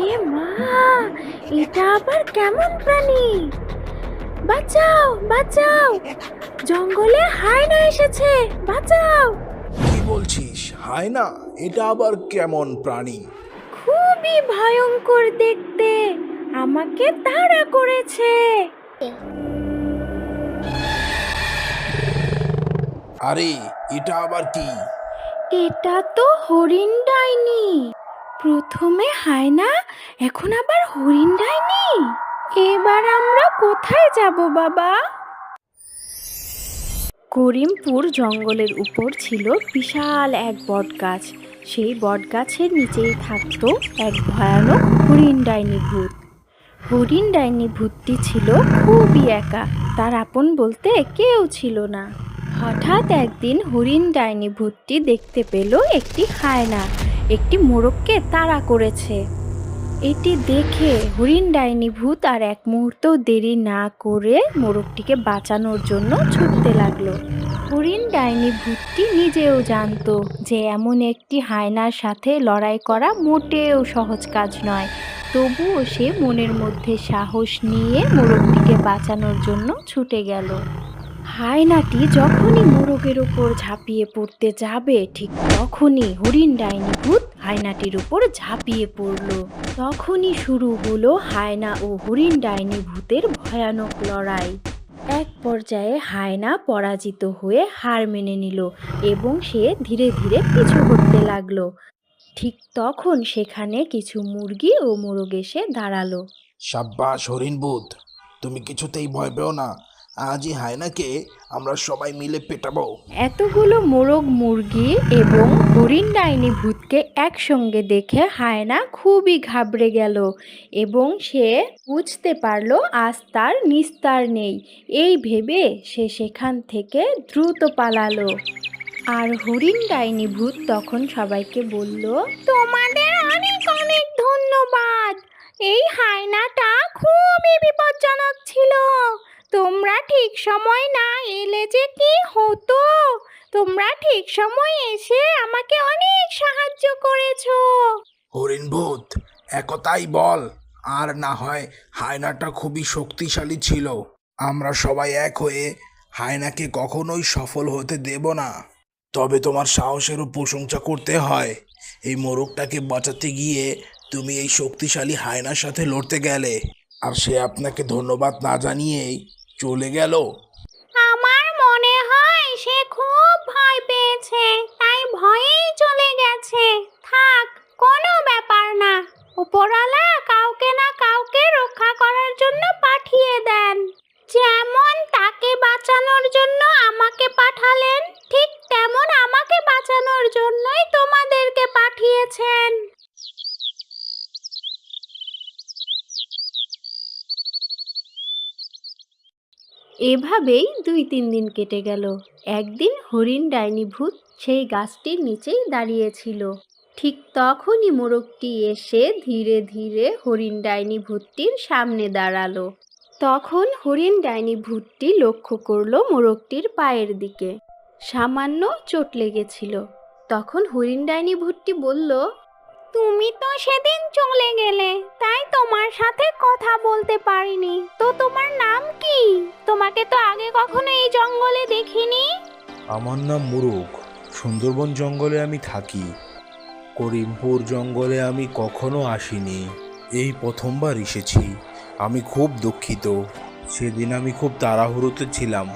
এ মা, এটা আবার কেমন প্রাণী? বাঁচাও বাঁচাও, জঙ্গলে হায়না এসেছে, বাঁচাও। কি বলছিস? হায়না? এটা আবার কেমন প্রাণী? খুবই ভয়ঙ্কর দেখতে, আমাকে তাড়া করেছে। আরে, এটা আবার কি? এটা তো হরিণ ডাইনি। প্রথমে হায়না, এখন আবার হরিণ ডাইনি। এবার আমরা কোথায় যাব বাবা? করিমপুর জঙ্গলের উপর ছিল বিশাল এক বটগাছ। সেই বটগাছের নিচেই থাকতো এক ভয়ানক হরিণ ডাইনি ভূত। হরিণ ডাইনি ভূতটি ছিল খুবই একা, তার আপন বলতে কেউ ছিল না। হঠাৎ একদিন হরিণ ডাইনি ভূতটি দেখতে পেল একটি হায়না একটি মোরগকে তাড়া করেছে। এটি দেখে হরিণ ডাইনি ভূত আর এক মুহূর্তও দেরি না করে মোরগটিকে বাঁচানোর জন্য ছুটতে লাগলো। হরিণ ডাইনি ভূতটি নিজেও জানতো যে এমন একটি হায়নার সাথে লড়াই করা মোটেও সহজ কাজ নয়, তবুও সে মনের মধ্যে সাহস নিয়ে মোরগটিকে বাঁচানোর জন্য ছুটে গেল। হায়নাটি যখনই মোরগের উপর ঝাঁপিয়ে পড়তে যাবে, ঠিক তখনই হরিণ ডাইনি ভূত হায়নাটির উপর ঝাঁপিয়ে পড়ল। তখনই শুরু হলো হায়না ও হরিণ ডাইনি ভূতের ভয়ানক লড়াই। এক পর্যায়ে হায়না পরাজিত হয়ে হার মেনে নিল এবং সে ধীরে ধীরে পিছু হটতে লাগলো। ঠিক তখন সেখানে কিছু মুরগি ও মোরগ এসে দাঁড়ালো। সাব্বাস হরিণভূত, তুমি কিছুতেই ভয় পেও না। আজই হায়নাকে আমরা সবাই মিলে পেটাবো। এতগুলো মোরগ মুরগি এবং হরিণ ডাইনি ভূতকে একসঙ্গে দেখে হায়না খুবই ঘাবড়ে গেল এবং সে বুঝতে পারলো আজ তার নিস্তার নেই। এই ভেবে সে সেখান থেকে দ্রুত পালালো। আর হরিণ ডাইনি ভূত তখন সবাইকে বলল, তোমাদের অনেক অনেক ধন্যবাদ। এই হায়নাটা খুবই বিপজ্জনক ছিল। তোমরা ঠিক সময় না এলে যে কি হতো। তোমরা ঠিক সময় এসে আমাকে অনেক সাহায্য করেছো। হরিণভূত, একতাই বল। আর না হয় হায়নাটা খুবই শক্তিশালী ছিল। আমরা সবাই এক হয়ে হায়নাকে কখনোই সফল হতে দেব না। তবে তোমার সাহসেরও প্রশংসা করতে হয়। এই মোরগটাকে বাঁচাতে গিয়ে তুমি এই শক্তিশালী হায়নার সাথে লড়তে গেলে, আর সে আপনাকে ধন্যবাদ না জানিয়েই চলে গেল। আমার মনে হয় সে খুব ভয় পেয়েছে, তাই ভয়েই চলে গেছে। থাক, কোনো ব্যাপার না। উপরওয়ালা কাউকে না কাউকে রক্ষা করার জন্য পাঠিয়ে দেন। যেমন তাকে বাঁচানোর জন্য আমাকে পাঠালেন, ঠিক তেমন আমাকে বাঁচানোর জন্যই তোমাদেরকে পাঠিয়েছেন। এভাবেই 2-3 দিন কেটে গেল। একদিন হরিণ ডাইনি ভূত সেই গাছটির নিচেই দাঁড়িয়েছিল। ঠিক তখনই মোরগটি এসে ধীরে ধীরে হরিণ ডাইনি ভূতটির সামনে দাঁড়ালো। তখন হরিণ ডাইনি ভূতটি লক্ষ্য করলো মোরগটির পায়ের দিকে সামান্য চোট লেগেছিল। তখন হরিণ ডাইনি ভূতটি বলল, তুমি তো সেদিন চলে গেলে, তাই তোমার সাথে কথা বলতে পারিনি। তো তোমার নাম কি? তোমাকে তো আগে কখনো এই জঙ্গলে দেখিনি। আমার নাম মুরুগ। সুন্দরবন জঙ্গলে আমি থাকি। করিমপুর জঙ্গলে আমি কখনো আসিনি, এই প্রথমবার এসেছি। আমি খুব দুঃখিত। সেদিন আমি খুব তাড়াহুড়োতে ছিলাম,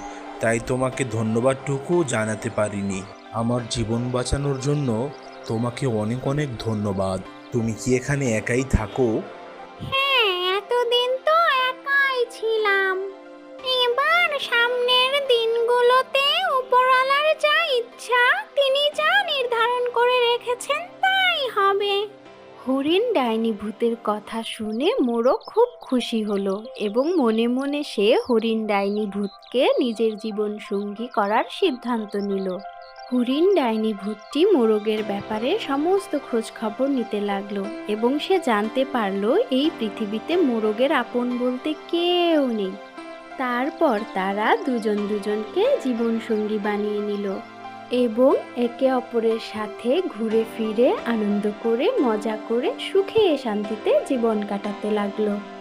তাই তোমাকে ধন্যবাদটুকু জানাতে পারিনি। আমার জীবন বাঁচানোর জন্য তোমাকে অনেক অনেক ধন্যবাদ। তুমি কি এখানে একাই থাকো? হ্যাঁ, এতদিন তো একাই ছিলাম। এবার সামনের দিনগুলোতে উপরওয়ালার যা ইচ্ছা, তিনি যা নির্ধারণ করে রেখেছেন তাই হবে। হরিণ ডাইনি ভূতের কথা শুনে মোরগ খুব খুশি হলো এবং মনে মনে সে হরিণ ডাইনি ভূতকে নিজের জীবন সঙ্গী করার সিদ্ধান্ত নিল। হরিণ ডাইনি ভূতটি মোরগের ব্যাপারে সমস্ত খোঁজ খবর নিতে লাগলো এবং সে জানতে পারলো এই পৃথিবীতে মোরগের আপন বলতে কেউ নেই। তারপর তারা দুজন দুজনকে জীবন সঙ্গী বানিয়ে নিল। এবং একে অপরের সাথে ঘুরে ফিরে আনন্দ করে মজা করে সুখে শান্তিতে জীবন কাটাতে লাগলো।